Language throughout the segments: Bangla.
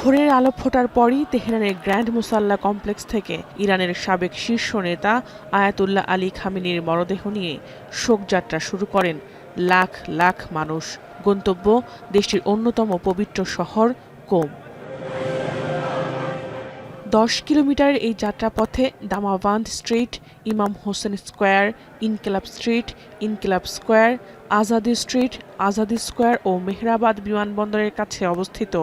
ভোরের আলো ফোটার পরই তেহরানের গ্র্যান্ড মুসাল্লা কমপ্লেক্স থেকে ইরানের সাবেক শীর্ষ নেতা আয়াতুল্লাহ আলী খামেনির মরদেহ নিয়ে শোকযাত্রা শুরু করেন লাখ লাখ মানুষ। গন্তব্য দেশটির অন্যতম পবিত্র শহর কোম। 10 কিলোমিটারের এই যাত্রাপথে দামাভান্দ স্ট্রিট, ইমাম হোসেন স্কয়ার, ইনকিলাব স্ট্রিট, ইনকিলাব square, Azadi street, Azadi square ও মেহরাবাদ বিমানবন্দরের কাছে অবস্থিত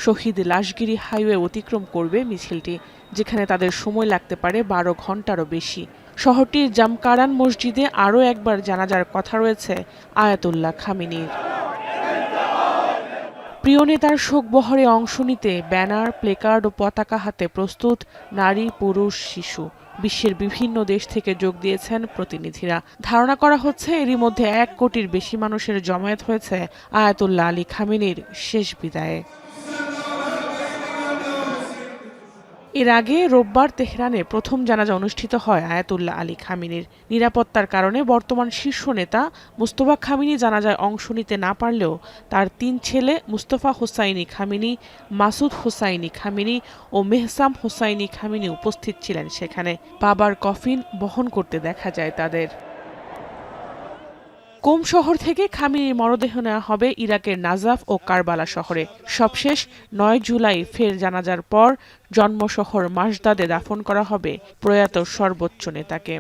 শহীদ লাশগিরি হাইওয়ে অতিক্রম করবে মিছিলটি, যেখানে তাদের সময় লাগতে পারে 12 ঘন্টারও বেশি। শহরটির জামকারান মসজিদে আরও একবার জানাজার কথা রয়েছে আয়াতুল্লাহ খামেনির। প্রিয় নেতার শোকবহরে অংশ নিতে ব্যানার, প্লেকার্ড ও পতাকা হাতে প্রস্তুত নারী, পুরুষ, শিশু। বিশ্বের বিভিন্ন দেশ থেকে যোগ দিয়েছেন প্রতিনিধিরা। ধারণা করা হচ্ছে এরই মধ্যে 1 কোটির বেশি মানুষের জমায়েত হয়েছে আয়াতুল্লাহ আলী খামেনির শেষ বিদায়ে। এর আগে রোববার তেহরানে প্রথম জানাজা অনুষ্ঠিত হয় আয়াতুল্লাহ আলী খামেনির। নিরাপত্তার কারণে বর্তমান শীর্ষ নেতা মুস্তফা খামেনি জানাজায় অংশ নিতে না পারলেও তার 3 ছেলে মুস্তফা হোসাইনি খামেনি, মাসুদ হোসাইনি খামেনি ও মেহসাম হোসাইনি খামেনি উপস্থিত ছিলেন সেখানে। বাবার কফিন বহন করতে দেখা যায় তাদের। কোম শহর থেকে খামেনির মরদেহ নেওয়া হবে ইরাকের নাজাফ ও কারবালা শহরে। সবশেষ 9 জুলাই ফের জানাজার পর জন্মশহর মাসদাদে দাফন করা হবে প্রয়াত সর্বোচ্চ নেতাকে।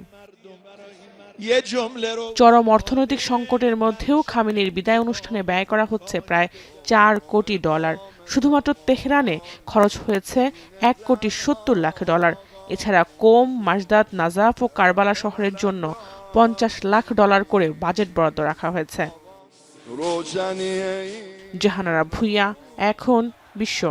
চরম অর্থনৈতিক সংকটের মধ্যেও খামেনির বিদায় অনুষ্ঠানে ব্যয় করা হচ্ছে প্রায় $4 কোটি। শুধুমাত্র তেহরানে খরচ হয়েছে $1,70,00,000। এছাড়া কোম, মাসদাদ, নাজাফ ও কারবালা শহরের জন্য $50 লাখ করে বাজেট বরাদ্দ রাখা হয়েছে। জাহানারা ভুঁইয়া, এখন বিশ্ব।